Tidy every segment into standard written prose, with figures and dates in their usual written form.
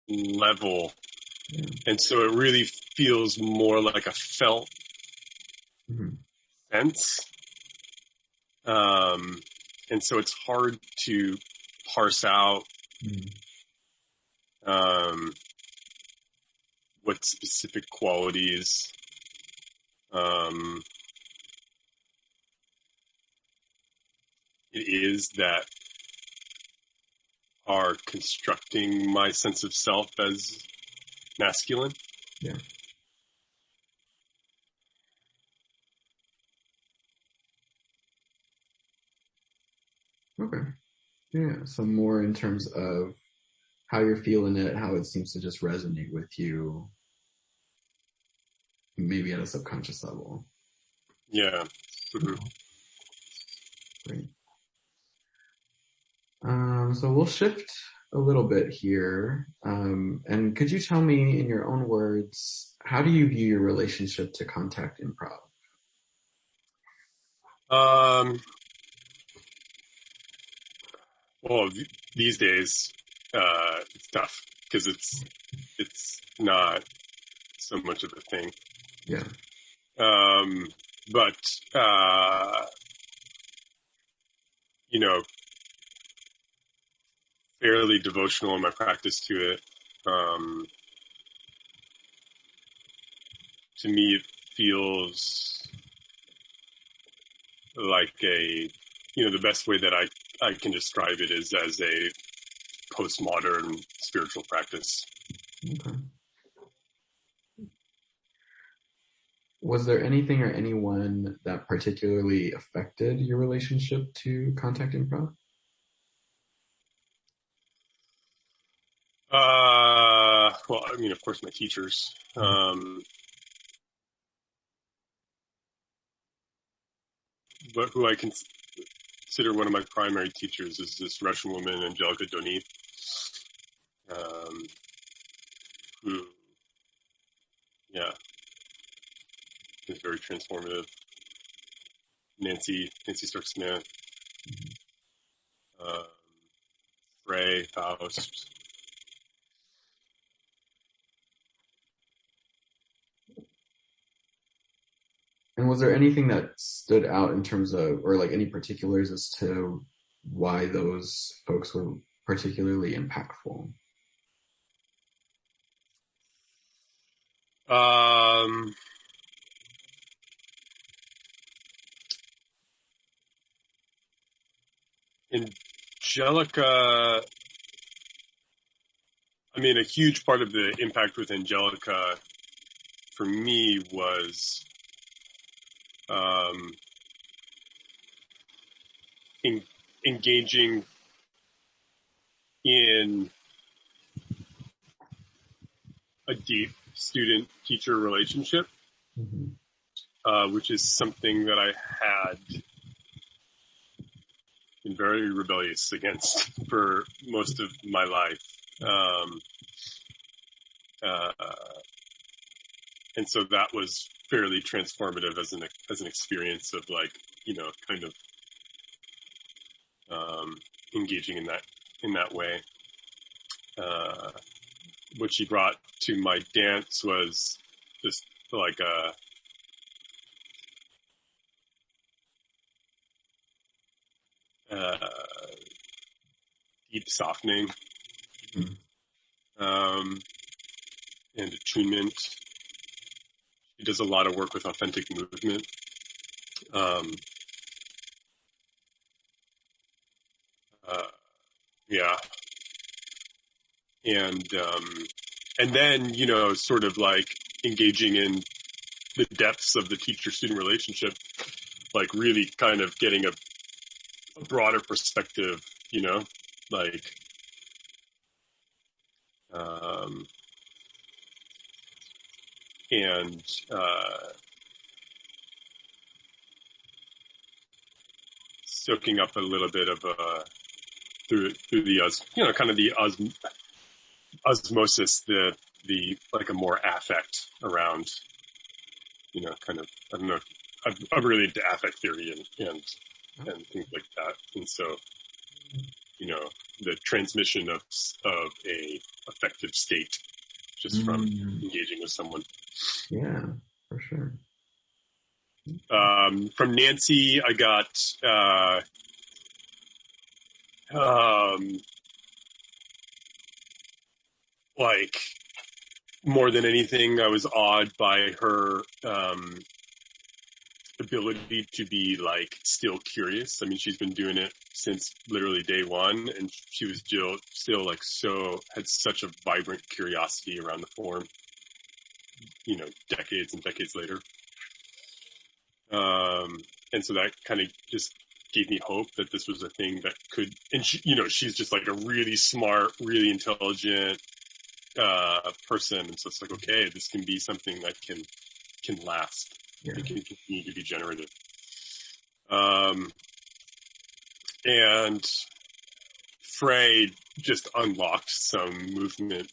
level. Yeah. And so it really feels more like a felt Mm-hmm. sense. And so it's hard to parse out what specific qualities it is that are constructing my sense of self as masculine. Yeah. Okay. Yeah. So more in terms of how you're feeling it, how it seems to just resonate with you, maybe at a subconscious level. Yeah. Mm-hmm. Great. So we'll shift a little bit here. And could you tell me in your own words, how do you view your relationship to contact improv? Well, these days, it's tough because it's not so much of a thing. Yeah. But, you know, fairly devotional in my practice to it. To me, it feels like the best way that I can describe it is as a postmodern spiritual practice. Okay. Was there anything or anyone that particularly affected your relationship to contact improv? Well, I mean, of course, my teachers. But who I consider one of my primary teachers is this Russian woman, Angelica Doni, who, yeah, is very transformative. Nancy Stark Smith, Ray Faust. And was there anything that stood out in terms of, or like any particulars as to why those folks were particularly impactful? Angelica, I mean, a huge part of the impact with Angelica for me was engaging in a deep student-teacher relationship, which is something that I had been very rebellious against for most of my life. And so that was fairly transformative as an experience of kind of engaging in that way. What she brought to my dance was just like a deep softening, and attunement. She does a lot of work with authentic movement. Yeah. And then, sort of like engaging in the depths of the teacher-student relationship, like really kind of getting a broader perspective, like, and, soaking up a little bit of, through the, kind of the osmosis, the like a more affect around, kind of, I don't know, I'm really into affect theory and things like that. And so, the transmission of a affective state just from engaging with someone. Yeah, for sure. From Nancy, I got like more than anything, I was awed by her ability to be like still curious. I mean, she's been doing it since literally day one, and she was still like had such a vibrant curiosity around the form, you know, decades and decades later. And so that kind of just gave me hope that this was a thing that could, and she, you know, she's just like a really smart, really intelligent person, and so it's like, okay, this can be something that can last. Yeah. It can continue to be generative. And Frey just unlocked some movement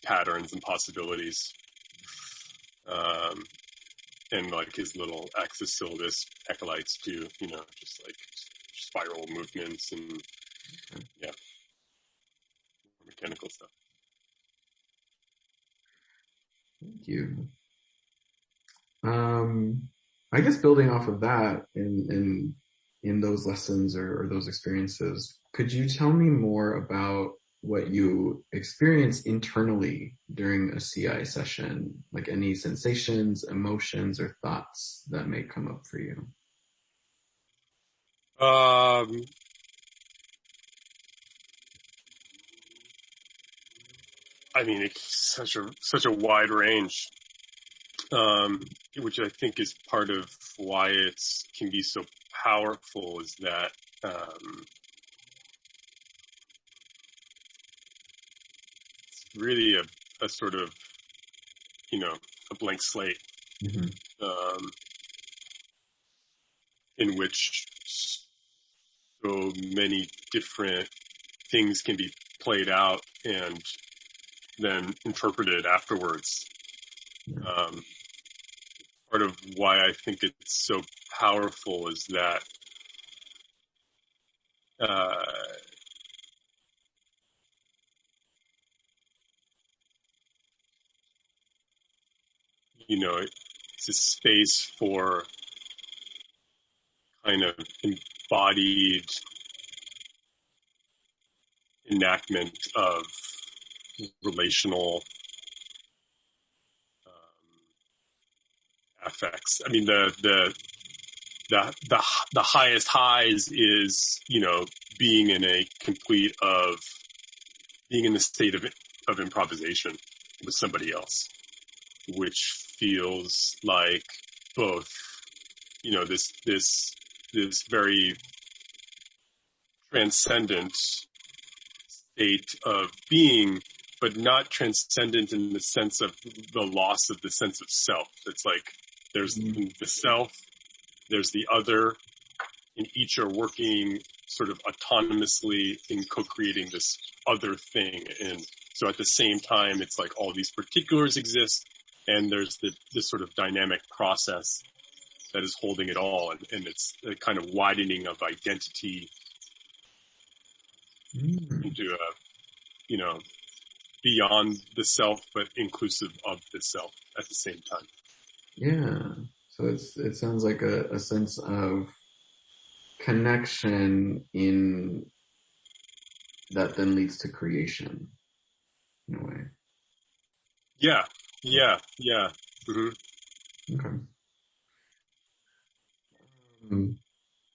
patterns and possibilities. And like his little axis syllabus acolytes too, you know, just like spiral movements and yeah, mechanical stuff. Thank you. I guess building off of that in those lessons or those experiences, could you tell me more about what you experience internally during a CI session, like any sensations, emotions, or thoughts that may come up for you? I mean, it's such a wide range, which I think is part of why it can be so powerful, is that it's really a sort of, you know, a blank slate, in which so many different things can be played out and then interpreted afterwards. Part of why I think it's so powerful is that you know, it's a space for kind of embodied enactment of relational affects. I mean, the highest highs is, you know, being in the state of improvisation with somebody else, which feels like both, you know, this very transcendent state of being, but not transcendent in the sense of the loss of the sense of self. It's like there's the self, there's the other, and each are working sort of autonomously in co-creating this other thing. And so at the same time, it's like all these particulars exist, and there's this sort of dynamic process that is holding it all, and it's a kind of widening of identity into a, you know, beyond the self, but inclusive of the self at the same time. Yeah. So it sounds like a sense of connection in that then leads to creation in a way. Yeah. Mm-hmm. Okay.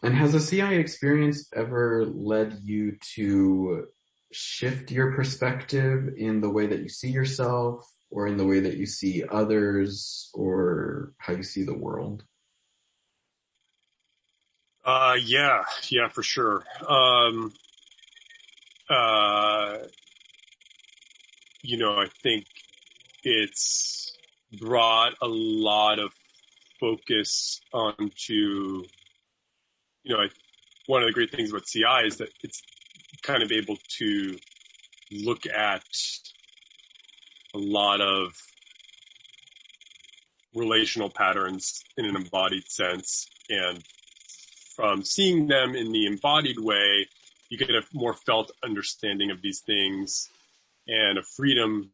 And has a CI experience ever led you to shift your perspective in the way that you see yourself, or in the way that you see others, or how you see the world? Yeah, for sure. You know, I think it's brought a lot of focus onto, you know, one of the great things about CI is that it's kind of able to look at a lot of relational patterns in an embodied sense, and from seeing them in the embodied way, you get a more felt understanding of these things and a freedom